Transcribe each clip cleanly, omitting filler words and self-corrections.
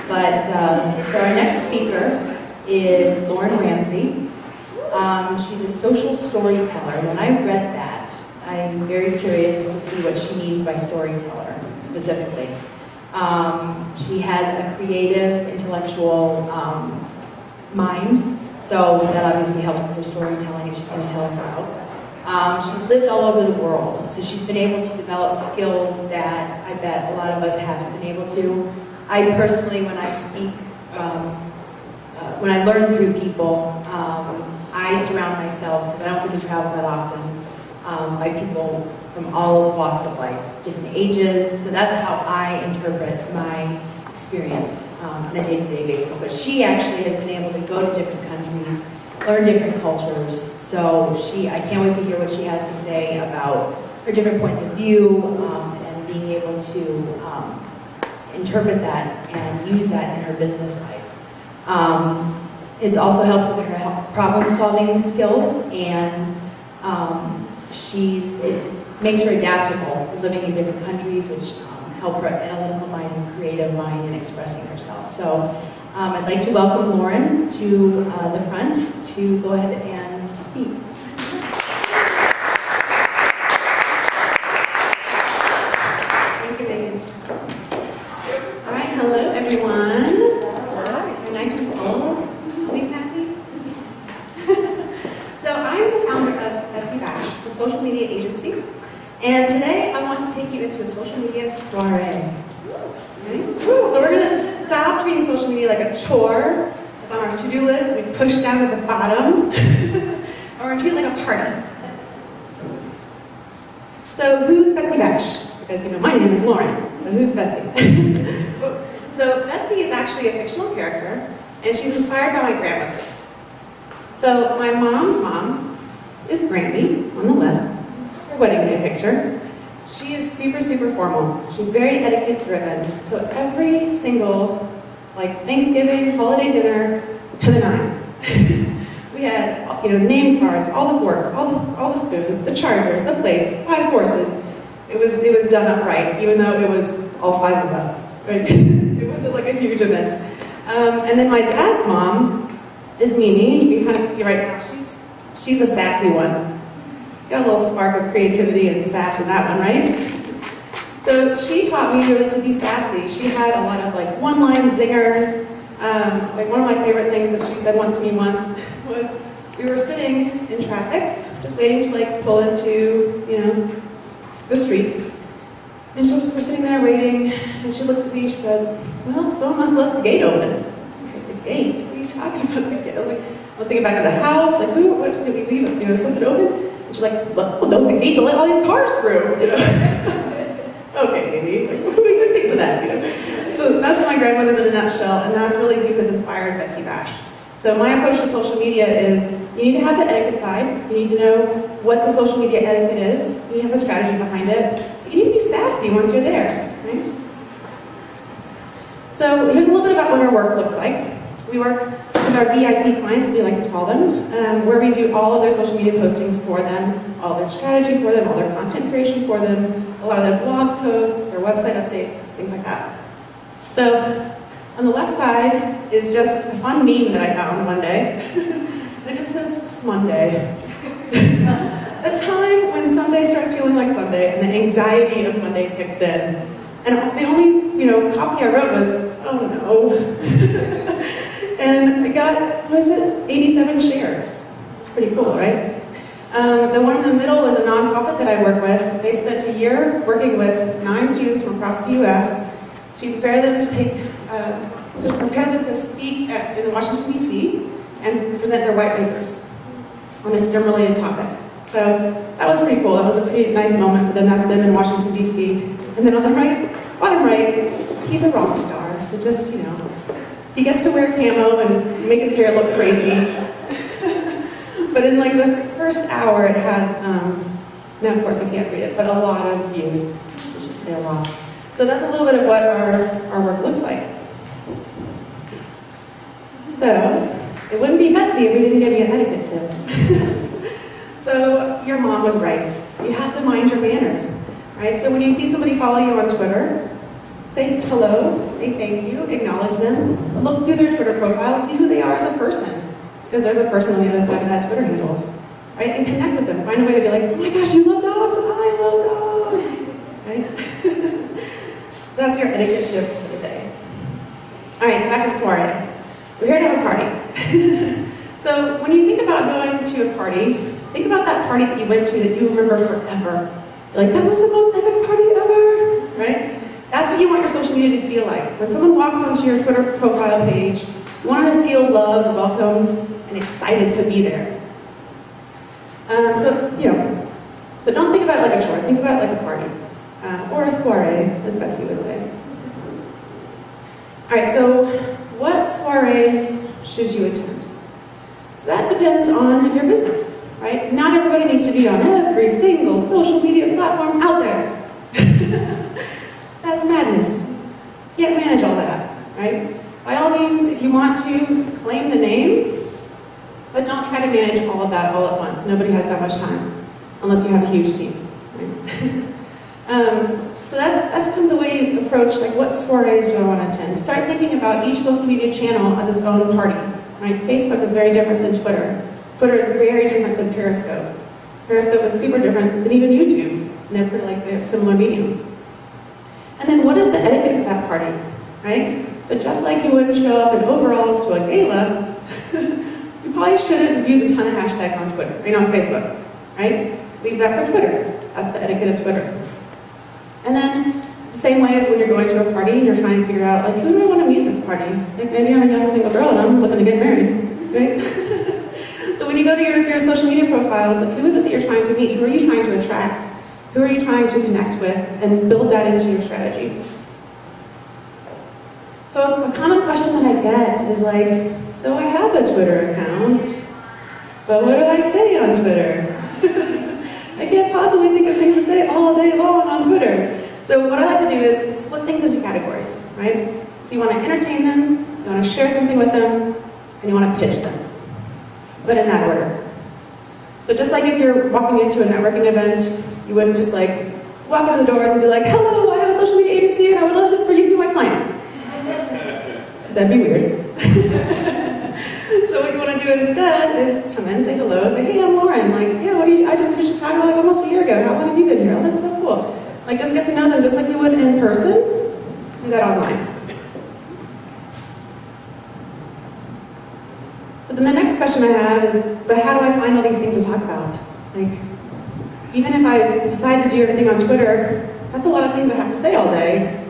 So our next speaker is Lauren Ramsey. She's a social storyteller. When I read that, I'm very curious to see what she means by storyteller specifically. She has a creative, intellectual mind, so that obviously helps with her storytelling, and she's going to tell us about. She's lived all over the world, so she's been able to develop skills that I bet a lot of us haven't been able to. I personally, when I speak, when I learn through people, I surround myself, because I don't get to travel that often, by people from all walks of life, different ages, so that's how I interpret my experience on a day-to-day basis. But she actually has been able to go to different countries, learn different cultures, so I can't wait to hear what she has to say about her different points of view, and being able to interpret that and use that in her business life. It's also helped with her problem-solving skills, and it makes her adaptable, living in different countries, which help her analytical mind and creative mind in expressing herself. So I'd like to welcome Lauren to the front to go ahead and speak. Thank you, Megan. All right, hello everyone. Hello. Nice and full. Always happy. So I'm the founder of Betsy Bash. It's a social media agency. And today I want to take you into a social media soiree. Okay? So we're going to stop treating social media like a chore. It's on our to-do list that we push down to the bottom. And we're going to treat it like a party. So who's Betsy Bash? Because my name is Lauren. So who's Betsy? So Betsy is actually a fictional character, and she's inspired by my grandmothers. So my mom's mom is Granny on the left. Her wedding day picture. She is super, super formal. She's very etiquette driven. So every single, Thanksgiving, holiday dinner, to the nines. We had, name cards, all the forks, all the spoons, the chargers, the plates, 5 courses. It was done up right, even though it was all 5 of us. Right? It wasn't like a huge event. And then my dad's mom is Mimi. You can kind of see right now. She's a sassy one. Got a little spark of creativity and sass in that one, right? So she taught me really to be sassy. She had a lot of one-line zingers. One of my favorite things that she said to me once was, we were sitting in traffic, just waiting to pull into, the street. And so we're sitting there waiting, and she looks at me and she said, well, someone must left the gate open. I said, the gate? What are you talking about? The gate? I'm thinking back to the house, what did we leave it? Something open? She's like, look, open the gate to let all these cars through. Okay, maybe. We could think of that. So that's my grandmother's in a nutshell, and that's really who has inspired Betsy Bash. So my approach to social media is, you need to have the etiquette side. You need to know what the social media etiquette is. You need to have a strategy behind it. But you need to be sassy once you're there. Right? So here's a little bit about what our work looks like. We work with our VIP clients, as we like to call them, where we do all of their social media postings for them, all their strategy for them, all their content creation for them, a lot of their blog posts, their website updates, things like that. So on the left side is just a fun meme that I found one day. And it just says, Smonday. The time when Sunday starts feeling like Sunday and the anxiety of Monday kicks in. And the only, copy I wrote was, oh no. And I got, 87 shares. It's pretty cool, right? The one in the middle is a nonprofit that I work with. They spent a year working with 9 students from across the U.S. to prepare them to speak in Washington, D.C. and present their white papers on a STEM-related topic. So that was pretty cool. That was a pretty nice moment for them. That's them in Washington, D.C. And then on the bottom right, he's a rock star. So just, he gets to wear camo and make his hair look crazy. But in the first hour, it had, now of course I can't read it, but a lot of views. Let's just say a lot. So that's a little bit of what our work looks like. So it wouldn't be Betsy if we didn't give you an etiquette tip. So your mom was right. You have to mind your manners, right? So when you see somebody follow you on Twitter, say hello, say thank you, acknowledge them, look through their Twitter profile, see who they are as a person, because there's a person on the other side of that Twitter handle, right? And connect with them. Find a way to be like, oh my gosh, you love dogs? I love dogs, right? So that's your etiquette tip for the day. All right, so back to the soiree. We're here to have a party. So when you think about going to a party, think about that party that you went to that you remember forever. You're like, that was the most epic party ever, right? That's what you want your social media to feel like. When someone walks onto your Twitter profile page, you want them to feel loved, welcomed, and excited to be there. So don't think about it like a chore. Think about it like a party, or a soiree, as Betsy would say. All right, so what soirees should you attend? So that depends on your business, right? Not everybody needs to be on every single social media platform out there. That's madness. You can't manage all that, right? By all means, if you want to, claim the name, but don't try to manage all of that all at once. Nobody has that much time, unless you have a huge team, right? So that's kind of the way you approach, like, what soirees do I want to attend? Start thinking about each social media channel as its own party, right? Facebook is very different than Twitter. Twitter is very different than Periscope. Periscope is super different than even YouTube. And they're similar medium. And then what is the etiquette of that party, right? So just like you wouldn't show up in overalls to a gala, you probably shouldn't use a ton of hashtags on Twitter, on Facebook, right? Leave that for Twitter. That's the etiquette of Twitter. And then, the same way as when you're going to a party and you're trying to figure out, like, who do I want to meet at this party? Like, maybe I'm a young single girl and I'm looking to get married, right? So when you go to your social media profiles, like, who is it that you're trying to meet? Who are you trying to attract? Who are you trying to connect with? And build that into your strategy. So a common question that I get is like, so I have a Twitter account, but what do I say on Twitter? I can't possibly think of things to say all day long on Twitter. So what I like to do is split things into categories, right? So you want to entertain them, you want to share something with them, and you want to pitch them. But in that order. So just like if you're walking into a networking event, you wouldn't just like walk into the doors and be like, hello, I have a social media agency and I would love for you to be my client. That'd be weird. So what you want to do instead is come in, say hello, say, hey, I'm Lauren. Like, yeah, I just moved to Chicago like almost a year ago. How long have you been here? Oh, that's so cool. Like, just get to know them just like you would in person. Do that online. So then the next question I have is, but how do I find all these things to talk about? Like, even if I decide to do everything on Twitter, that's a lot of things I have to say all day.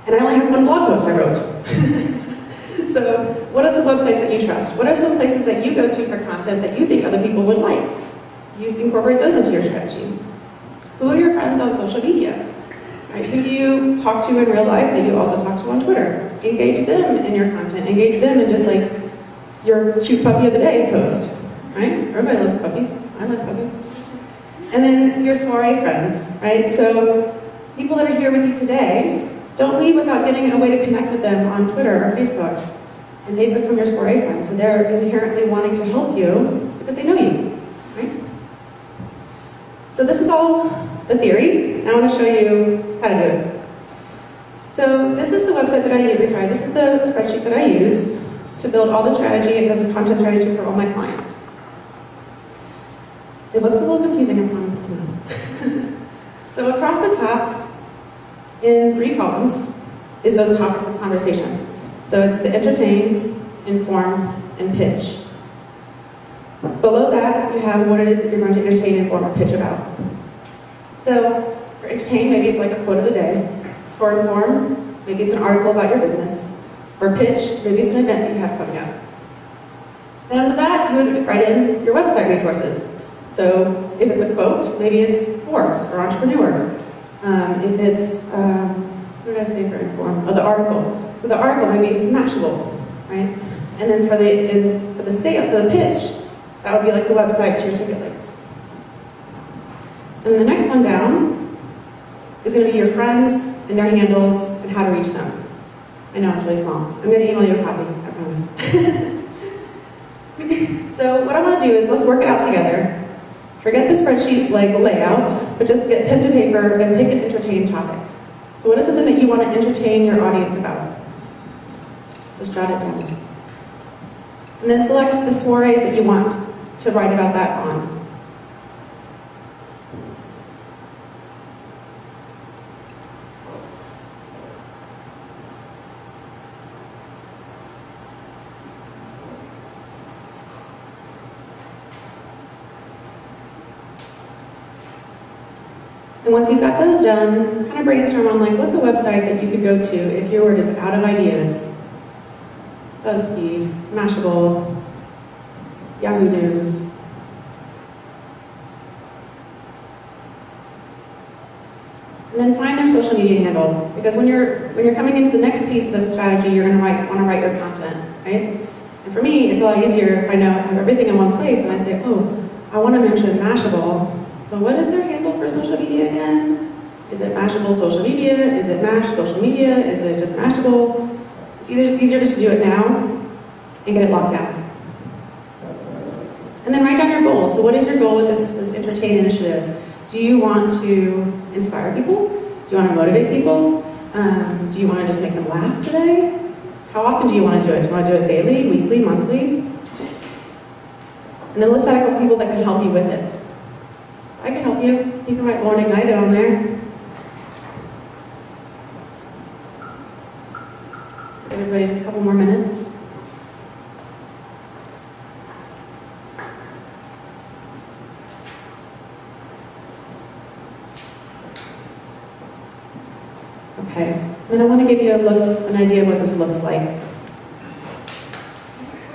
And I only have one blog post I wrote. So what are some websites that you trust? What are some places that you go to for content that you think other people would like? Incorporate those into your strategy. Who are your friends on social media? Right? Who do you talk to in real life that you also talk to on Twitter? Engage them in your content. Engage them in just like your cute puppy of the day post. Right? Everybody loves puppies. I love puppies. And then your soiree friends, right? So people that are here with you today, don't leave without getting a way to connect with them on Twitter or Facebook. And they've become your soiree friends. So they're inherently wanting to help you because they know you, right? So this is all the theory. Now I want to show you how to do it. So this is the website that I use, this is the spreadsheet that I use to build all the strategy and the content strategy for all my clients. It looks a little confusing, I promise it's not. So across the top, in 3 columns, is those topics of conversation. So it's the entertain, inform, and pitch. Below that, you have what it is that you're going to entertain, inform, or pitch about. So for entertain, maybe it's like a quote of the day. For inform, maybe it's an article about your business. For pitch, maybe it's an event that you have coming up. Then under that, you would write in your website resources. So if it's a quote, maybe it's Forbes or Entrepreneur. If it's, what did I say for inform? Oh, the article. So the article, maybe it's Mashable, right? And then for the pitch, that would be like the website to your ticket links. And the next one down is going to be your friends and their handles and how to reach them. I know it's really small. I'm going to email you a copy, I promise. So what I want to do is let's work it out together. Forget the spreadsheet like layout, but just get pen to paper and pick an entertaining topic. So what is something that you want to entertain your audience about? Just jot it down. And then select the soirees that you want to write about that on. And once you've got those done, kind of brainstorm on like, what's a website that you could go to if you were just out of ideas? BuzzFeed, Mashable, Yahoo News. And then find their social media handle, because when you're coming into the next piece of this strategy, you're going to want to write your content, right? And for me, it's a lot easier if I have everything in one place, and I say, oh, I want to mention Mashable. But what is their handle for social media again? Is it Mashable social media? Is it Mash social media? Is it just Mashable? It's easier just to do it now and get it locked down. And then write down your goal. So what is your goal with this Entertain initiative? Do you want to inspire people? Do you want to motivate people? Do you want to just make them laugh today? How often do you want to do it? Do you want to do it daily, weekly, monthly? And then list out a couple people that can help you with it. I can help you. You can write Lauren Ignited on there. So give everybody just a couple more minutes. Okay. Then I want to give you an idea of what this looks like.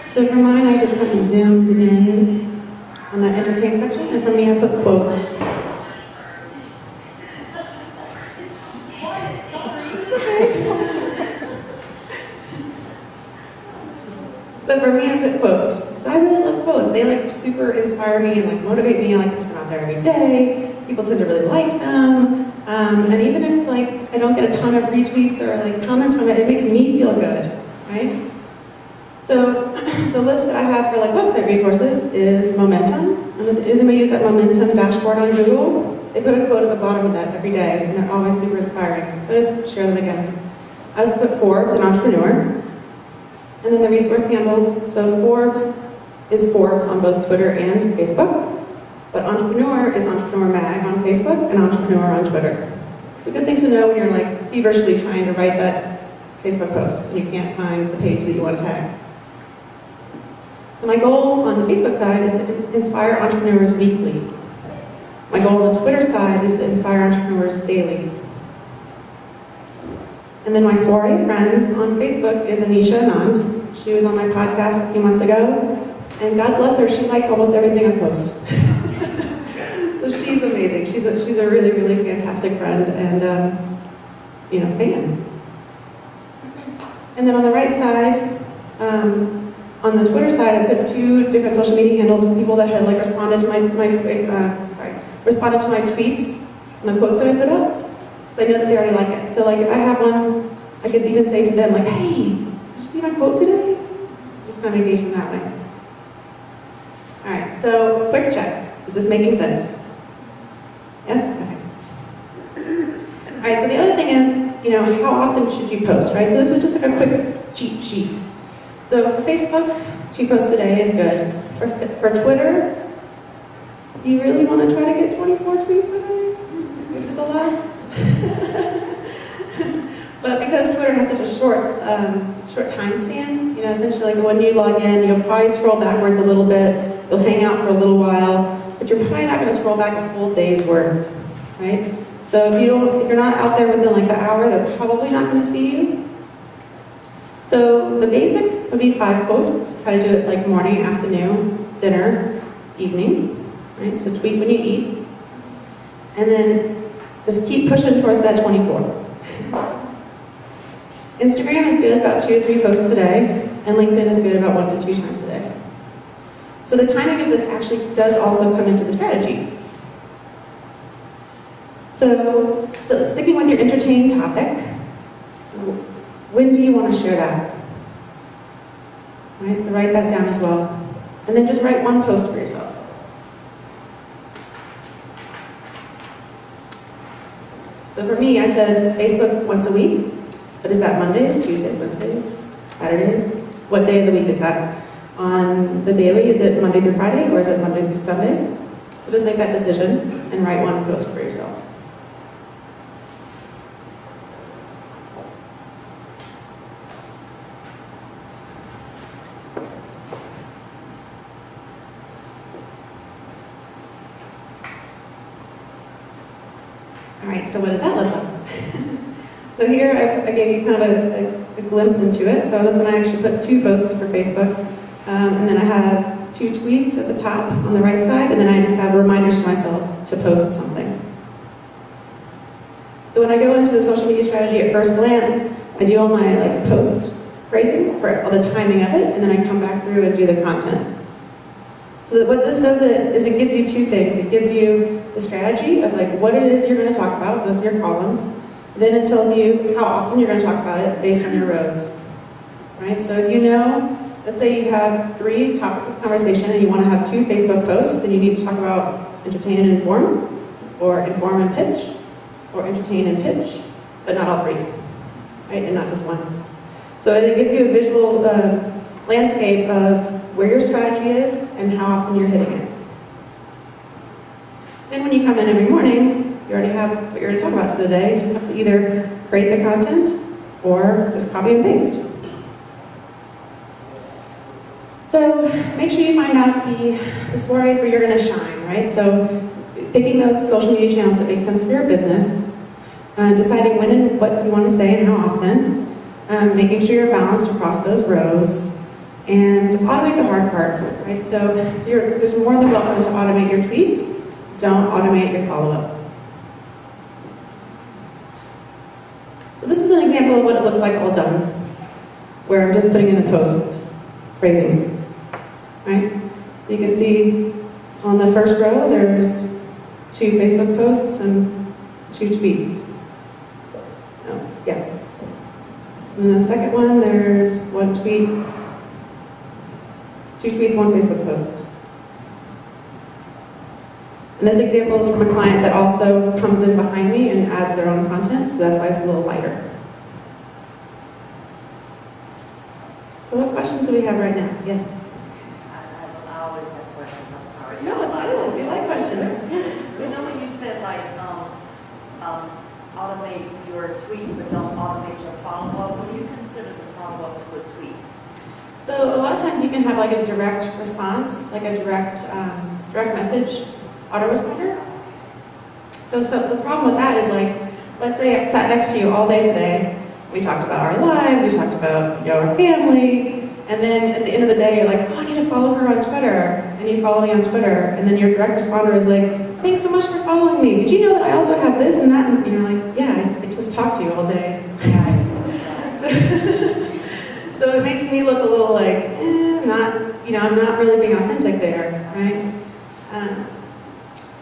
So for mine, I just kind of zoomed in on that entertain section, and for me, I put quotes. So for me, I put quotes, because I really love quotes. They like super inspire me and like motivate me. I like to put them out there every day. People tend to really like them. And even if like I don't get a ton of retweets or like comments from it, it makes me feel good, right? So the list that I have for like website resources is Momentum. Does anybody use that Momentum dashboard on Google? They put a quote at the bottom of that every day, and they're always super inspiring. So I just share them again. I also put Forbes and Entrepreneur. And then the resource handles. So Forbes is Forbes on both Twitter and Facebook. But Entrepreneur is Entrepreneur Mag on Facebook and Entrepreneur on Twitter. So good things to know when you're like feverishly trying to write that Facebook post and you can't find the page that you want to tag. So my goal on the Facebook side is to inspire entrepreneurs weekly. My goal on the Twitter side is to inspire entrepreneurs daily. And then my soiree friends on Facebook is Anisha Anand. She was on my podcast a few months ago, and God bless her, she likes almost everything I post. So she's amazing. She's a really, really fantastic friend and fan. And then on the right side, on the Twitter side, I put 2 different social media handles of people that had like responded to my tweets and the quotes that I put up. So I know that they already like it. So like if I have one, I could even say to them like, "Hey, did you see my quote today?" Just kind of engage them that way. All right. So quick check. Is this making sense? Yes. Okay. All right. So the other thing is, how often should you post, right? So this is just like a quick cheat sheet. So for Facebook, 2 posts a day is good. For Twitter, you really want to try to get 24 tweets a day? Which is a lot. But because Twitter has such a short time span, essentially like when you log in, you'll probably scroll backwards a little bit, you'll hang out for a little while, but you're probably not going to scroll back a full day's worth, right? So if you're not out there within like the hour, they're probably not going to see you. So the basic would be 5 posts. Try to do it like morning, afternoon, dinner, evening, right? So tweet when you eat. And then just keep pushing towards that 24. Instagram is good, about 2 or 3 posts a day, and LinkedIn is good, about 1 to 2 times a day. So the timing of this actually does also come into the strategy. So sticking with your entertaining topic, when do you want to share that? All right, so write that down as well. And then just write 1 post for yourself. So for me, I said Facebook once a week, but is that Mondays, Tuesdays, Wednesdays, Saturdays? What day of the week is that? On the daily, is it Monday through Friday, or is it Monday through Sunday? So just make that decision and write one post for yourself. All right, so what does that look like? So here I gave you kind of a glimpse into it. So on this one I actually put 2 posts for Facebook. And then I have 2 tweets at the top on the right side, and then I just have reminders to myself to post something. So when I go into the social media strategy at first glance, I do all my post phrasing for all the timing of it, and then I come back through and do the content. So what this does is it gives you 2 things. It gives you the strategy of what it is you're going to talk about, those are your columns. Then it tells you how often you're going to talk about it based on your rows. Right? So if you know, let's say you have 3 topics of conversation and you want to have 2 Facebook posts, then you need to talk about entertain and inform, or inform and pitch, or entertain and pitch, but not all 3, right? And not just one. So it gives you a visual landscape of where your strategy is and how often you're hitting it. Then when you come in every morning, you already have what you're going to talk about for the day. You just have to either create the content or just copy and paste. So make sure you find out the stories where you're going to shine, right? So picking those social media channels that make sense for your business, deciding when and what you want to say and how often, making sure you're balanced across those rows, and automate the hard part, right? So there's more than welcome to automate your tweets. Don't automate your follow-up. So this is an example of what it looks like all done, where I'm just putting in the post phrasing, right? So you can see on the first row, there's 2 Facebook posts and 2 tweets. Oh, yeah. And then the second one, there's 1 tweet, 2 tweets, 1 Facebook post. And this example is from a client that also comes in behind me and adds their own content, so that's why it's a little lighter. So what questions do we have right now? Yes? I always have questions, I'm sorry. No, it's cool. We like questions. You know when you said automate your tweets but don't automate your follow-up, what do you consider the follow-up to a tweet? So a lot of times you can have a direct response, a direct message autoresponder. So the problem with that is let's say I sat next to you all day today. We talked about our lives, we talked about our family, and then at the end of the day you're like, oh, I need to follow her on Twitter, and you follow me on Twitter, and then your direct responder is like, thanks so much for following me. Did you know that I also have this and that? And you're like, yeah, I just talked to you all day. So it makes me look a little I'm not really being authentic there, right?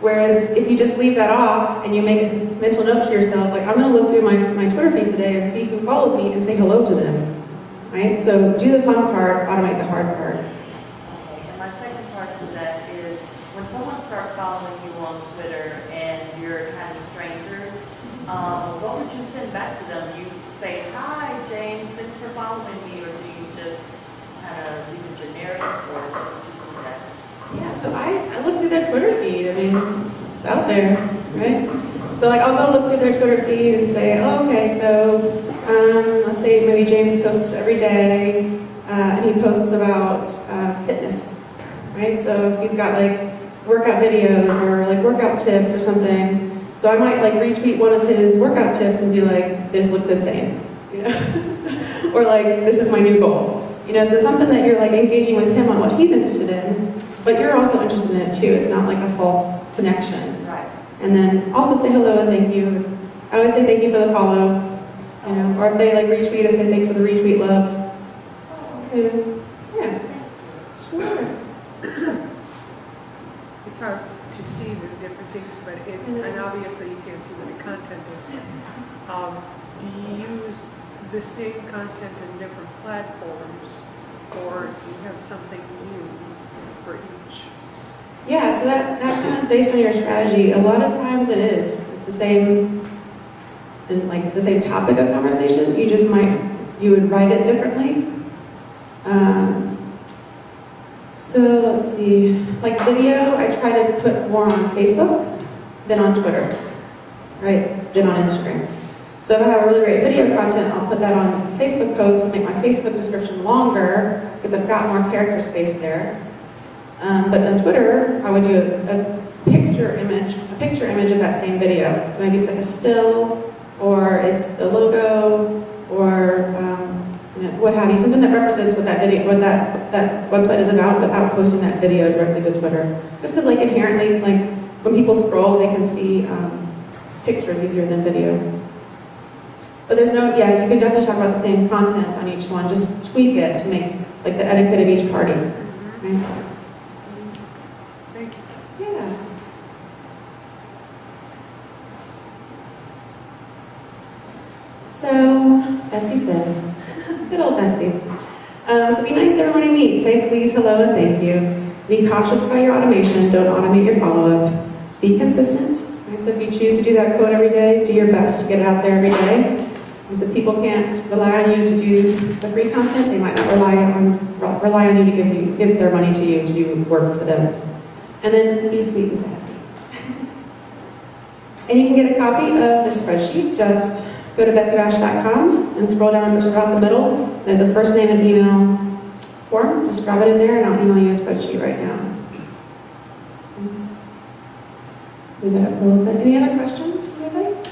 Whereas if you just leave that off and you make a mental note to yourself, I'm going to look through my Twitter feed today and see who followed me and say hello to them, right? So do the fun part, automate the hard part. Okay, and my second part to that is when someone starts following you on Twitter and you're kind of strangers, what would you send back to them? Do you say, hi, James, thanks for following me, or do you just kind of leave it generic, or what would you suggest? Yeah, so I look through their Twitter feed. I mean, it's out there, right? So I'll go look through their Twitter feed and say, oh, okay, so let's say maybe James posts every day, and he posts about fitness, right? So he's got workout videos or workout tips or something. So I might retweet one of his workout tips and be like, this looks insane, or this is my new goal. So something that you're engaging with him on what he's interested in, but you're also interested in it too. It's not a false connection. Right. And then also say hello and thank you. I always say thank you for the follow, or if they retweet, I say thanks for the retweet, love. Yeah, sure. It's hard to see the different things, but and obviously you can't see what the content is. Do you use the same content in different platforms, or do you have something new for each? Yeah, so that kind of is based on your strategy. A lot of times it is. It's the same and like the same topic of conversation, you would write it differently. So let's see, like video, I try to put more on Facebook than on Twitter, right? Than on Instagram. So if I have a really great video content, I'll put that on Facebook posts, make my Facebook description longer, because I've got more character space there. But on Twitter, I would do a picture image of that same video. So maybe it's like a still, or it's the logo, or what have you, something that represents what that video, what that website is about, without posting that video directly to Twitter. Just because, like, inherently, like when people scroll, they can see pictures easier than video. But there's no, yeah, you can definitely talk about the same content on each one. Just tweak it to make like the etiquette of each party. Right? Thank you. Yeah. So, Betsy says, good old Betsy. So be nice to everyone you meet. Say please, hello, and thank you. Be cautious about your automation. Don't automate your follow-up. Be consistent. Right? So if you choose to do that quote every day, do your best to get it out there every day. Because if people can't rely on you to do the free content, they might not rely on you to give their money to you to do work for them. And then be sweet and sassy. And you can get a copy of this spreadsheet. Just go to betsybash.com and scroll down just about the middle. There's a first name and email form. Just grab it in there and I'll email you a spreadsheet right now. So, leave it up a little bit. Any other questions from anybody?